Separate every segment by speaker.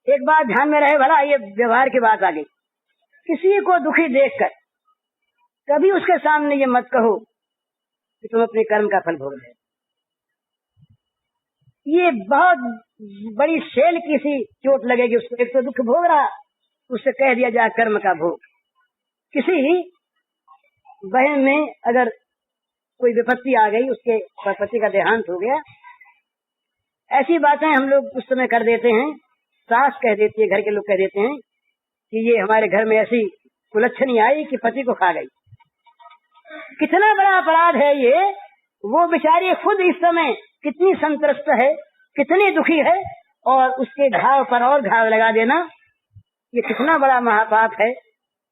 Speaker 1: एक बात ध्यान में रहे, भला ये व्यवहार की बात आ गई, किसी को दुखी देखकर कभी उसके सामने ये मत कहो कि तुम अपने कर्म का फल भोग ले। ये बहुत बड़ी शेल की सी चोट लगेगी उसको। एक तो दुख भोग रहा, उससे कह दिया जाए कर्म का भोग। किसी बहन में अगर कोई विपत्ति आ गई, उसके पति का देहांत हो गया, ऐसी बातें हम लोग उस समय कर देते हैं। सास कह देती है, घर के लोग कह देते हैं कि ये हमारे घर में ऐसी कुलच्छनी आई कि पति को खा गई। कितना बड़ा अपराध है ये। वो बेचारी खुद इस समय कितनी संतृष्ट है, कितनी दुखी है, और उसके घाव पर और घाव लगा देना, ये कितना बड़ा महापाप है।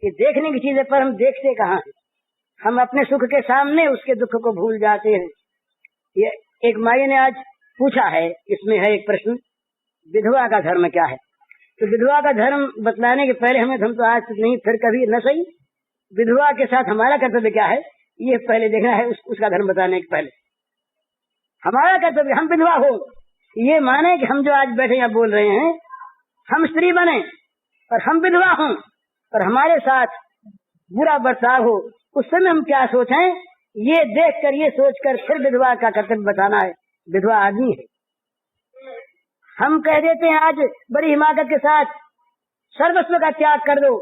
Speaker 1: कि देखने की चीजें पर हम देखते कहाँ हैं। हम अपने सुख के सामने उसके दुख को भूल जाते हैं। ये एक माई ने आज पूछा है, इसमें है एक प्रश्न, विधवा का धर्म क्या है। तो विधवा का धर्म बतलाने के पहले हम तो आज नहीं फिर कभी न सही, विधवा के साथ हमारा कर्तव्य क्या है ये पहले देखना है। उसका धर्म बताने के पहले हमारा कर्तव्य, हम विधवा हो ये माने कि हम जो आज बैठे यहाँ बोल रहे हैं, हम स्त्री बने और हम विधवा हों और हमारे साथ बुरा बर्ताव हो, उस समय हम क्या सोचें, ये देखकर, ये सोचकर फिर विधवा का कर्तव्य बताना है। विधवा आदमी है। हम कह देते हैं आज बड़ी हिमाकत के साथ, सर्वस्व का त्याग कर दो।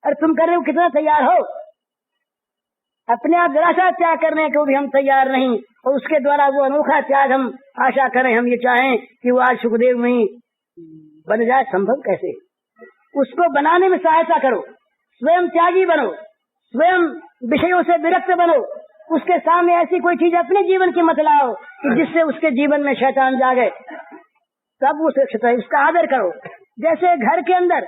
Speaker 1: और तुम कर रहे हो, कितना तैयार हो, अपने आप जरा सा त्याग करने को भी हम तैयार नहीं, और उसके द्वारा वो अनोखा त्याग हम आशा करें, हम ये चाहें कि वो आज सुखदेव में ही बन जाए। संभव कैसे? उसको बनाने में सहायता करो, स्वयं त्यागी बनो, स्वयं विषयों से विरक्त बनो। उसके सामने ऐसी कोई चीज अपने जीवन की मत लाओ कि जिससे उसके जीवन में शैतान जागे, तब उसका आदर करो। जैसे घर के अंदर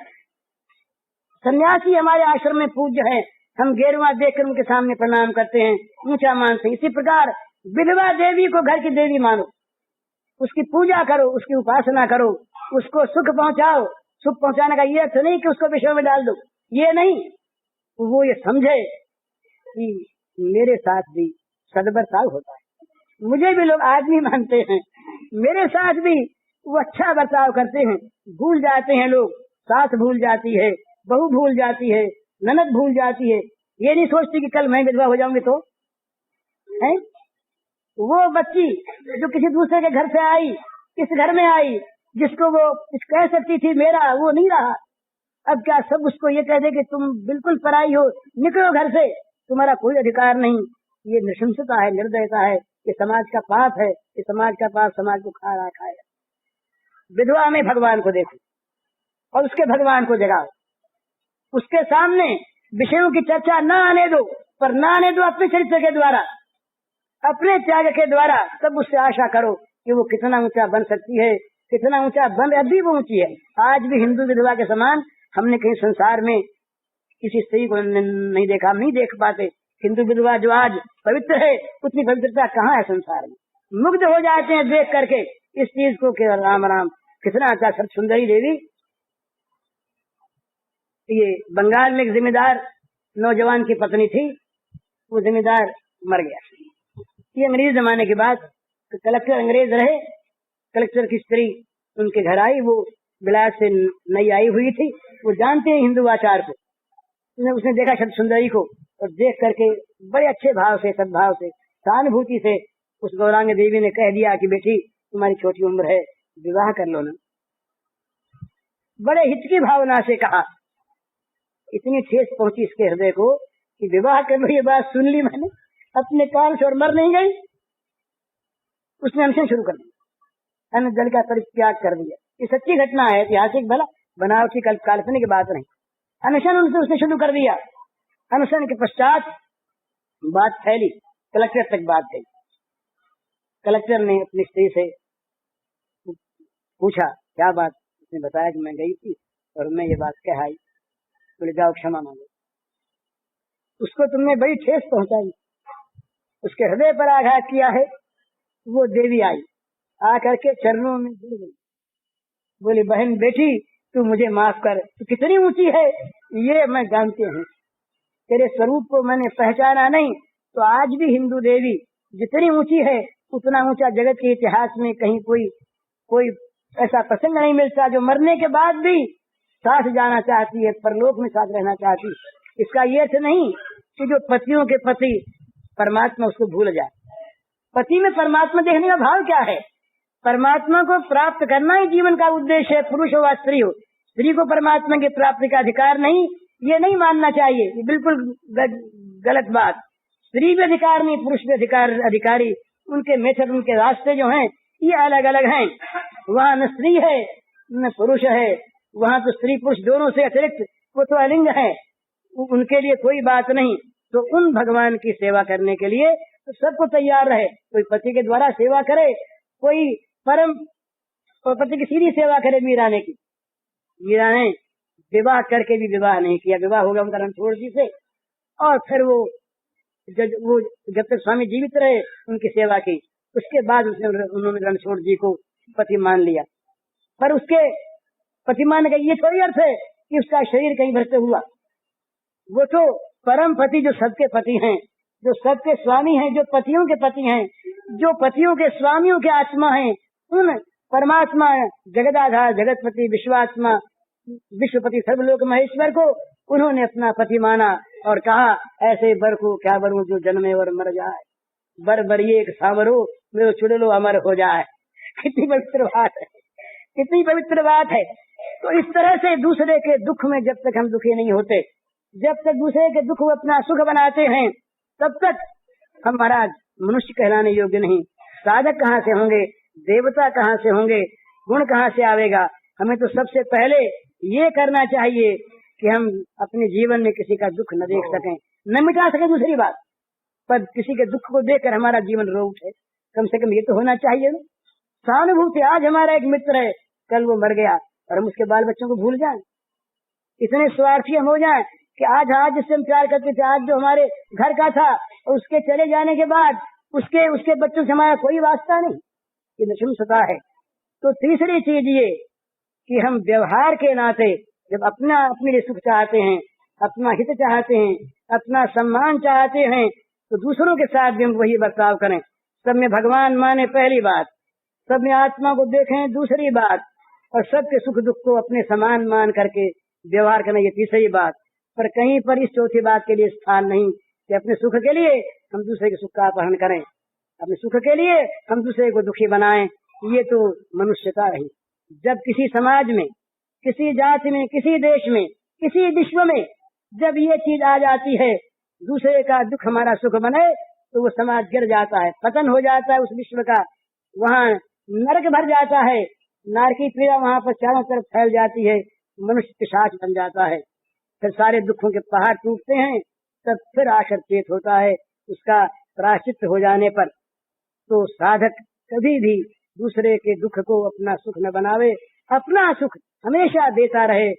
Speaker 1: सन्यासी हमारे आश्रम में पूज्य है, हम गेरुआ देखकर उनके सामने प्रणाम करते हैं, ऊंचा मानते हैं। इसी प्रकार विधवा देवी को घर की देवी मानो, उसकी पूजा करो, उसकी उपासना करो, उसको सुख पहुंचाओ। सुख पहुंचाने का ये अर्थ नहीं कि उसको विषय में डाल दो, ये नहीं। वो ये समझे कि मेरे साथ भी सद्बर्ताव होता है, मुझे भी लोग आदमी मानते हैं, मेरे साथ भी वो अच्छा बर्ताव करते हैं। भूल जाते हैं लोग, सास भूल जाती है, बहू भूल जाती है, ननद भूल जाती है। ये नहीं सोचती कि कल मैं विधवा हो जाऊंगी तो है। वो बच्ची जो किसी दूसरे के घर से आई, इस घर में आई, जिसको वो कह सकती थी मेरा, वो नहीं रहा। अब क्या सब उसको ये कह दे कि तुम बिल्कुल पराई हो, निकलो घर से, तुम्हारा कोई अधिकार नहीं। ये नृशंसता है, निर्दयता है, ये समाज का पाप है। ये समाज का पाप समाज को खा रहा खाएगा। विधवा में भगवान को देखो और उसके भगवान को जगाओ। उसके सामने विषयों की चर्चा न आने दो, पर न आने दो अपने चरित्र के द्वारा, अपने त्याग के द्वारा। तब उससे आशा करो कि वो कितना ऊंचा बन सकती है, कितना ऊंचा बन, अभी वो ऊंची है। आज भी हिंदू विधवा के समान हमने कहीं संसार में किसी स्त्री को नहीं देखा, हम नहीं देख पाते। हिंदू विधवा जो आज पवित्र है, उतनी पवित्रता कहाँ है संसार में। मुग्ध हो जाते हैं देख करके इस चीज को कि राम राम कितना अच्छा। सब सुंदरी देवी, ये बंगाल में एक जिम्मेदार नौजवान की पत्नी थी, वो जिम्मेदार मर गया। ये अंग्रेज जमाने के बाद कलेक्टर अंग्रेज रहे, कलेक्टर की स्त्री उनके घर आई, वो बिलायत से नई आई हुई थी। वो जानते हैं हिंदू आचार को। उसने देखा शब्द सुंदरी को और देख करके बड़े अच्छे भाव से, सद्भाव से, सहानुभूति से उस गौरांग देवी ने कह दिया कि बेटी तुम्हारी छोटी उम्र है, विवाह कर लो ना। बड़े हित की भावना से कहा। इतनी ठेस पहुंची इसके हृदय को कि विवाह कर लो। ये बात सुन ली मैंने अपने कान से और मर नहीं गई। उसने अनशन शुरू कर दिया, अन्न जल का परित्याग कर दिया। ये सच्ची घटना है, ऐतिहासिक, भला बनावटी काल्पनिक बात नहीं। अनशन उसने शुरू कर दिया। अनशन के पश्चात बात फैली, कलेक्टर तक बात गई। कलेक्टर ने अपनी स्त्री से पूछा क्या बात। उसने बताया कि मैं गई थी और मैं ये बात कह आई। बोले जाओ क्षमा मांगो। उसको तुमने बड़ी ठेस पहुंचाई, उसके हृदय पर आघात किया है। वो देवी आई, आकर के चरणों में गिर गई। बोली बहन बेटी तू मुझे माफ कर, तू कितनी ऊंची है ये मैं जानती हूँ। तेरे स्वरूप को मैंने पहचाना नहीं तो आज भी हिंदू देवी जितनी ऊंची है उतना ऊंचा जगत के इतिहास में कहीं कोई ऐसा प्रसंग नहीं मिलता जो मरने के बाद भी साथ जाना चाहती है, परलोक में साथ रहना चाहती। इसका ये अर्थ नहीं कि जो पतियों के पति परमात्मा उसको भूल जाए। पति में परमात्मा देखने का भाव क्या है? परमात्मा को प्राप्त करना ही जीवन का उद्देश्य है, पुरुष हो व स्त्री हो। स्त्री को परमात्मा की प्राप्ति का अधिकार नहीं, ये नहीं मानना चाहिए, ये बिल्कुल गलत बात। स्त्री भी अधिकार नहीं, पुरुष भी अधिकारी। उनके मेथड, उनके रास्ते जो हैं ये अलग अलग हैं। वहाँ न स्त्री है न पुरुष है, वहाँ तो स्त्री पुरुष दोनों से अतिरिक्त वो तो अलिंग है, उनके लिए कोई बात नहीं। तो उन भगवान की सेवा करने के लिए तो सबको तैयार रहे। कोई पति के द्वारा सेवा करे, कोई परम और पति की सीधी सेवा करे। मीरा ने विवाह करके भी विवाह नहीं किया। विवाह होगा उनका रणछोड़ जी से, और फिर वो जब तक स्वामी जीवित रहे उनकी सेवा की, उसके बाद उन्होंने रणछोड़ जी को पति मान लिया। पर उसके पति मानने का ये थोड़ी अर्थ है कि उसका शरीर कहीं भर से हुआ। वो तो परम पति जो सबके पति हैं, जो सबके स्वामी हैं, जो पतियों के पति हैं, जो पतियों के स्वामियों के आत्मा हैं, उन परमात्मा जगदाधार जगतपति विश्वात्मा विश्वपति सर्वलोक महेश्वर को उन्होंने अपना पति माना और कहा ऐसे बर को क्या बरूं जो जन्मे और मर जाए, बर बरिए एक सावरो मेरे चुड़लो अमर हो जाए। कितनी पवित्र बात है, कितनी पवित्र बात है। तो इस तरह से दूसरे के दुख में जब तक हम दुखी नहीं होते, जब तक दूसरे के दुख को अपना सुख बनाते हैं, तब तक हम महाराज मनुष्य कहलाने योग्य नहीं। साधक कहाँ से होंगे, देवता कहाँ से होंगे, गुण कहाँ से आवेगा। हमें तो सबसे पहले ये करना चाहिए कि हम अपने जीवन में किसी का दुख न देख सकें, न मिटा सके दूसरी बात, पर किसी के दुख को देखकर हमारा जीवन रो उठे। कम से कम ये तो होना चाहिए ना, सहानुभूति। आज हमारा एक मित्र है, कल वो मर गया और हम उसके बाल बच्चों को भूल जाएं। इतने स्वार्थी हम हो जाएं कि आज जिससे हम प्यार करते थे, आज जो हमारे घर का था, और उसके चले जाने के बाद उसके बच्चों से हमारा कोई वास्ता नहीं। ये नशुंसता है। तो तीसरी चीज ये कि हम व्यवहार के नाते जब अपने लिए सुख चाहते हैं, अपना हित चाहते हैं, अपना सम्मान चाहते हैं, तो दूसरों के साथ भी हम वही बर्ताव करें। सब में भगवान माने पहली बात, सब में आत्मा को देखें दूसरी बात, और सबके सुख दुख को अपने समान मान करके व्यवहार करना ये तीसरी बात। पर कहीं पर इस चौथी बात के लिए स्थान नहीं कि अपने सुख के लिए हम दूसरे के सुख का अपहरण करें, अपने सुख के लिए हम दूसरे को दुखी बनाएं। ये तो मनुष्यता रही। जब किसी समाज में, किसी जाति में, किसी देश में, किसी विश्व में जब ये चीज आ जाती है, दूसरे का दुख हमारा सुख बने, तो वो समाज गिर जाता है, पतन हो जाता है उस विश्व का। वहाँ नरक भर जाता है, नारकी पीड़ा वहाँ पर चारों तरफ फैल जाती है, मनुष्य पिशाच बन जाता है। फिर सारे दुखों के पहाड़ टूटते हैं, तब फिर आखिर चेत होता है उसका प्रायश्चित हो जाने पर। तो साधक कभी भी दूसरे के दुख को अपना सुख न बनावे, अपना सुख हमेशा देता रहे,